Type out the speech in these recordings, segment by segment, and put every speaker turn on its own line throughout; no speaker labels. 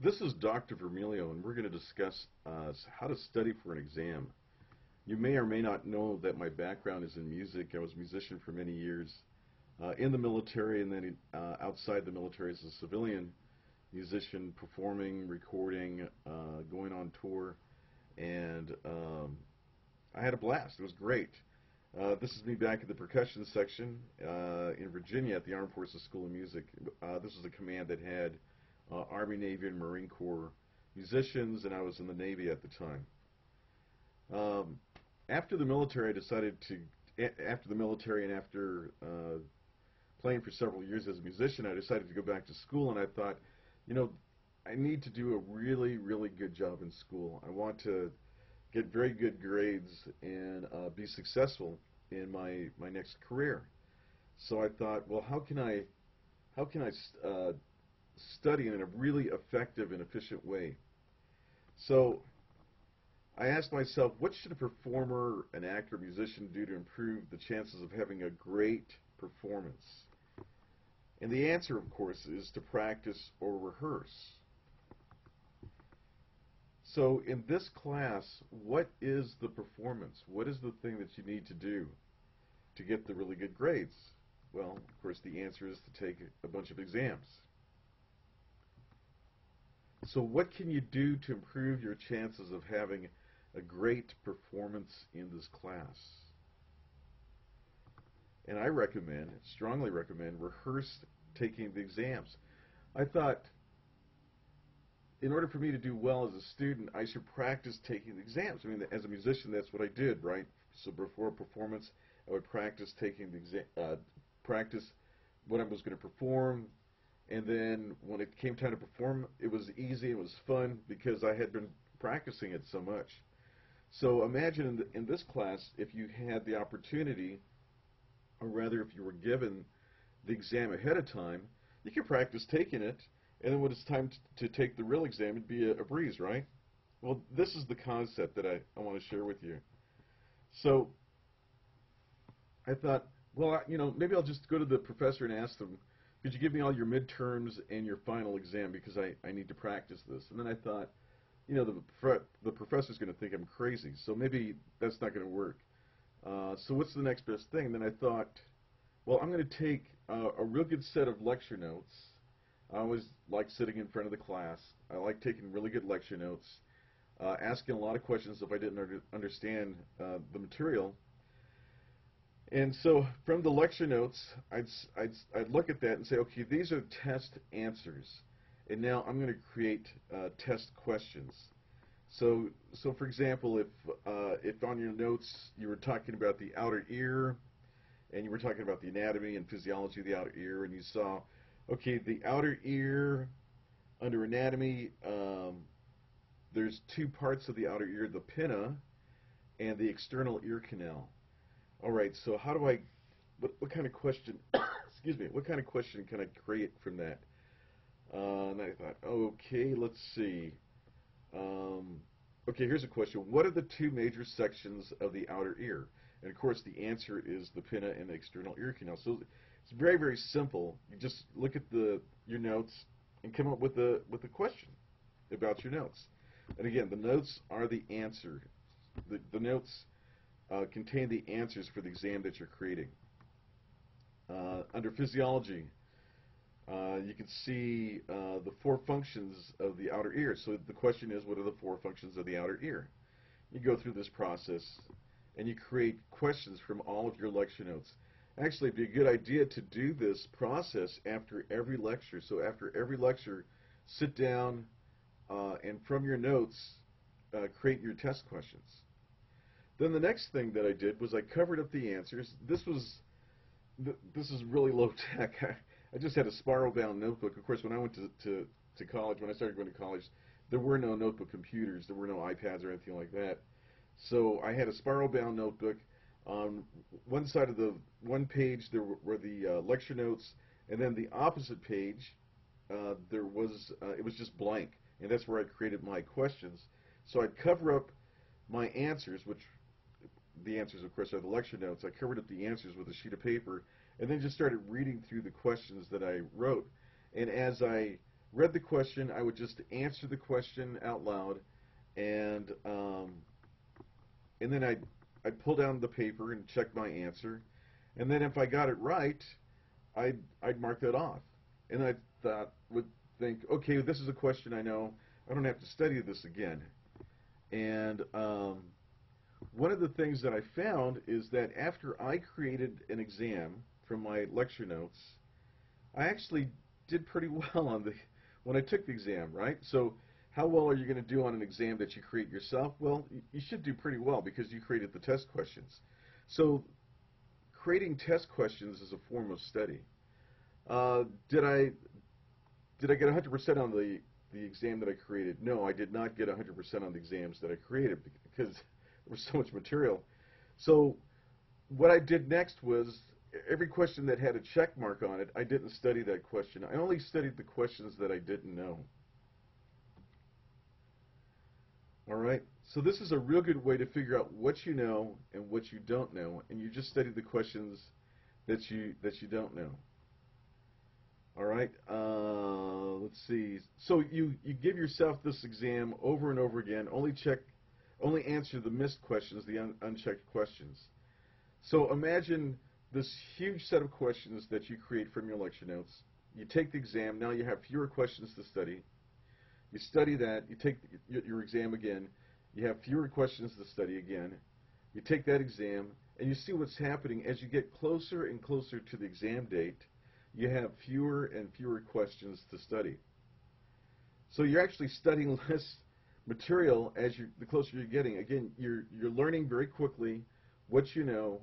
This is Dr. Vermilio, and we're going to discuss how to study for an exam. You may or may not know that my background is in music. I was a musician for many years in the military, and then outside the military as a civilian musician, performing, recording, going on tour, and I had a blast. It was great. This is me back in the percussion section in Virginia at the Armed Forces School of Music. This was a command that had Army, Navy, and Marine Corps musicians, and I was in the Navy at the time. After the military, I decided to, after the military and after playing for several years as a musician, I decided to go back to school, and I thought, you know, I need to do a really, really good job in school. I want to get very good grades and be successful in my next career. So I thought, well, how can I study in a really effective and efficient way? So I asked myself, what should a performer, an actor, musician do to improve the chances of having a great performance? And the answer, of course, is to practice or rehearse. So in this class, what is the performance? What is the thing that you need to do to get the really good grades? Well, of course, the answer is to take a bunch of exams. So what can you do to improve your chances of having a great performance in this class? And I recommend, strongly recommend, rehearse taking the exams. I thought, in order for me to do well as a student, I should practice taking the exams. I mean, as a musician, that's what I did, right? So before a performance, I would practice taking the exam, practice what I was going to perform, and then when it came time to perform, it was easy, it was fun, because I had been practicing it so much. So imagine in this class, if you had the opportunity, or rather if you were given the exam ahead of time, you could practice taking it, and then when it's time to take the real exam, it'd be a breeze, right? Well, this is the concept that I want to share with you. So I thought, well, maybe I'll just go to the professor and ask them, could you give me all your midterms and your final exam, because I need to practice this. And then I thought, the professor's going to think I'm crazy, so maybe that's not going to work. So what's the next best thing? And then I thought, well, I'm going to take a real good set of lecture notes. I always like sitting in front of the class. I like taking really good lecture notes, asking a lot of questions if I didn't understand the material. And so from the lecture notes, I'd look at that and say, okay, these are test answers. And now I'm going to create test questions. So for example, if on your notes you were talking about the outer ear, and you were talking about the anatomy and physiology of the outer ear, and you saw, okay, the outer ear, under anatomy, there's two parts of the outer ear, the pinna and the external ear canal. All right, so how do what kind of question, excuse me, what kind of question can I create from that? And I thought, okay, let's see. Okay, here's a question. What are the two major sections of the outer ear? And of course, the answer is the pinna and the external ear canal. So it's very, very simple. You just look at your notes and come up with a question about your notes. And again, the notes are the answer. The notes contain the answers for the exam that you're creating. Under physiology, you can see the four functions of the outer ear. So the question is, what are the four functions of the outer ear? You go through this process, and you create questions from all of your lecture notes. Actually, it'd be a good idea to do this process after every lecture. So after every lecture, sit down and from your notes, create your test questions. Then the next thing that I did was I covered up the answers. This is really low tech. I just had a spiral-bound notebook. Of course, when I went to college, when I started going to college, there were no notebook computers. There were no iPads or anything like that. So I had a spiral-bound notebook. On one side of the one page, there were the lecture notes, and then the opposite page, it was just blank, and that's where I created my questions. So I'd cover up my answers, which the answers, of course, are the lecture notes. I covered up the answers with a sheet of paper, and then just started reading through the questions that I wrote. And as I read the question, I would just answer the question out loud, and um, and then I'd pull down the paper and check my answer, and then if I got it right, I'd mark that off, and I thought would think, okay, this is a question I know. I don't have to study this again. And one of the things that I found is that after I created an exam from my lecture notes, I actually did pretty well on the when I took the exam, right? So how well are you going to do on an exam that you create yourself? Well, you should do pretty well because you created the test questions. So creating test questions is a form of study. Uh, did I did I get 100% on the exam that I created? No, I did not get 100% on the exams that I created because there was so much material. So what I did next was every question that had a check mark on it, I didn't study that question. I only studied the questions that I didn't know. All right? So this is a real good way to figure out what you know and what you don't know, and you just study the questions that you don't know. All right. Let's see. So you give yourself this exam over and over again. Only answer the missed questions, the unchecked questions. So imagine this huge set of questions that you create from your lecture notes. You take the exam. Now you have fewer questions to study. You study that. You take your exam again. You have fewer questions to study again. You take that exam, and you see what's happening as you get closer and closer to the exam date. You have fewer and fewer questions to study. So you're actually studying less material as the closer you're getting. Again, you're learning very quickly what you know.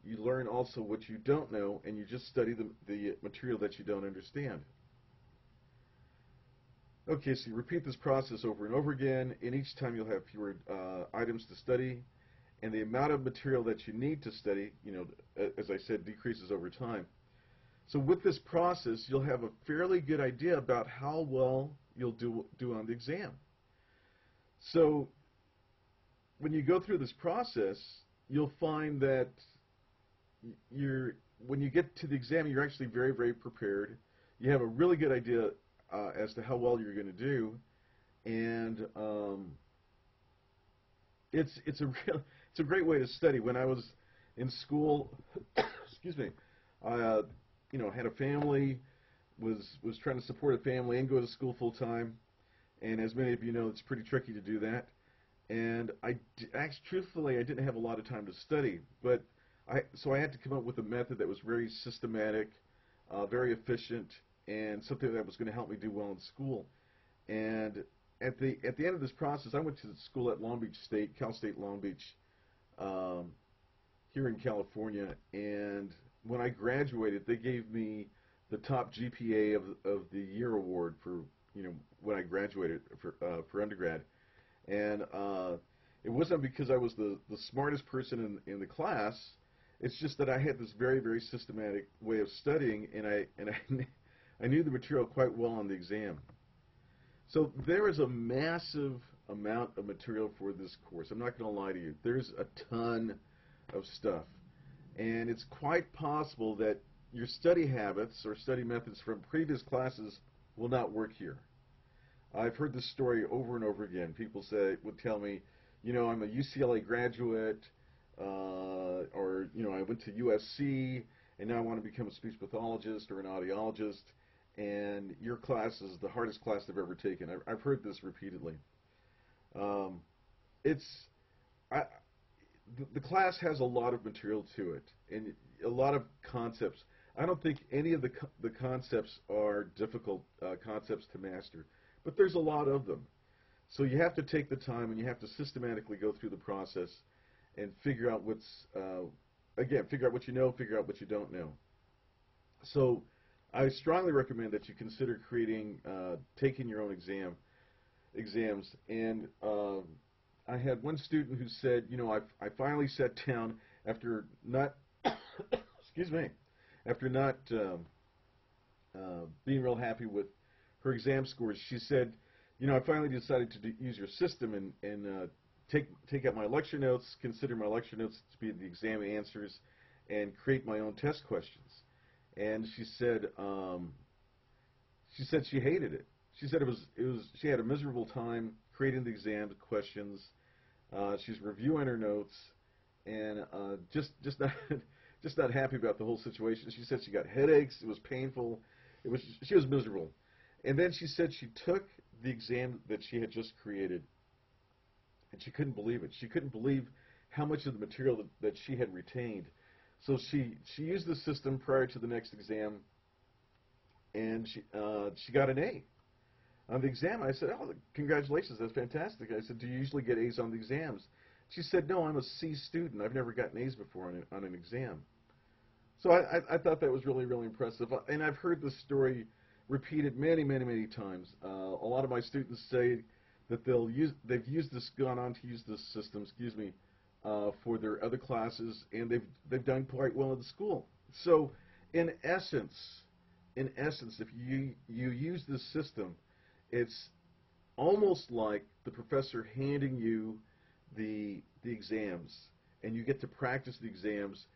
You learn also what you don't know, and you just study the material that you don't understand. Okay, so you repeat this process over and over again, and each time you'll have fewer items to study, and the amount of material that you need to study, as I said, decreases over time. So with this process, you'll have a fairly good idea about how well you'll do on the exam. So when you go through this process, you'll find that when you get to the exam, you're actually very, very prepared. You have a really good idea as to how well you're going to do, and it's a great way to study. When I was in school, excuse me, I had a family, was trying to support a family and go to school full time, and as many of you know, it's pretty tricky to do that. And actually, truthfully, I didn't have a lot of time to study, but so I had to come up with a method that was very systematic, very efficient, and something that was going to help me do well in school. And at the end of this process, I went to school at Long Beach State, Cal State Long Beach, um, here in California, and when I graduated, they gave me the top GPA of the year award for when I graduated for undergrad, and it wasn't because I was the smartest person in the class. It's just that I had this very, very systematic way of studying, and I knew the material quite well on the exam. So there is a massive amount of material for this course. I'm not going to lie to you. There's a ton of stuff. And it's quite possible that your study habits or study methods from previous classes will not work here. I've heard this story over and over again. People would tell me, I'm a UCLA graduate, or I went to USC, and now I want to become a speech pathologist or an audiologist, and your class is the hardest class I've ever taken. I've heard this repeatedly. Um, it's I, the class has a lot of material to it and a lot of concepts. I don't think any of the concepts are difficult concepts to master, but there's a lot of them. So you have to take the time and you have to systematically go through the process and figure out figure out what you know, figure out what you don't know. So I strongly recommend that you consider taking your own exams. And I had one student who said, I finally sat down after not, excuse me, after not being real happy with her exam scores. She said, I finally decided to use your system and take out my lecture notes, consider my lecture notes to be the exam answers, and create my own test questions. And she said she hated it. she said she had a miserable time creating the exam questions. She's reviewing her notes, and just not just not happy about the whole situation. She said she got headaches. It was painful. She was miserable. And then she said she took the exam that she had just created, and she couldn't believe it. She couldn't believe how much of the material that she had retained. So she used the system prior to the next exam, and she got an A on the exam. I said, "Oh, congratulations, that's fantastic." I said, "Do you usually get A's on the exams?" She said, "No, I'm a C student. I've never gotten A's before on an exam." So I thought that was really, really impressive. And I've heard this story repeated many, many, many times. A lot of my students say that gone on to use this system, for their other classes, and they've done quite well in the school. So, in essence, if you use this system, it's almost like the professor handing you the exams, and you get to practice the exams,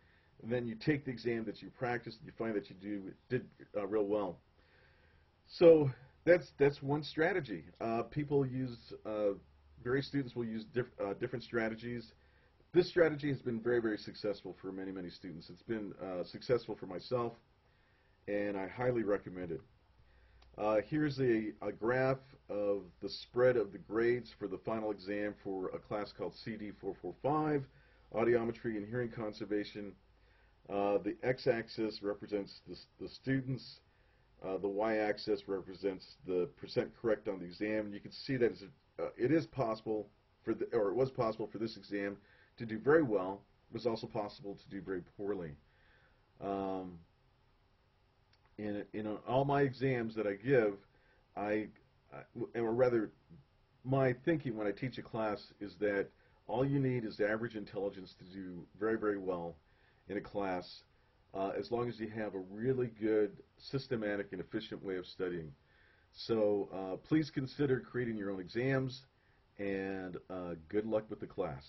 and then you take the exam that you practiced, and you find that you did real well. So that's one strategy. Various students will use different strategies. This strategy has been very, very successful for many, many students. It's been successful for myself, and I highly recommend it. Here's a graph of the spread of the grades for the final exam for a class called CD445, Audiometry and Hearing Conservation. The x-axis represents the students. The y-axis represents the percent correct on the exam. And you can see that it is possible or it was possible for this exam to do very well. It was also possible to do very poorly. In all my exams that I give, or rather, my thinking when I teach a class is that all you need is average intelligence to do very, very well in a class, as long as you have a really good, systematic, and efficient way of studying. So please consider creating your own exams, and good luck with the class.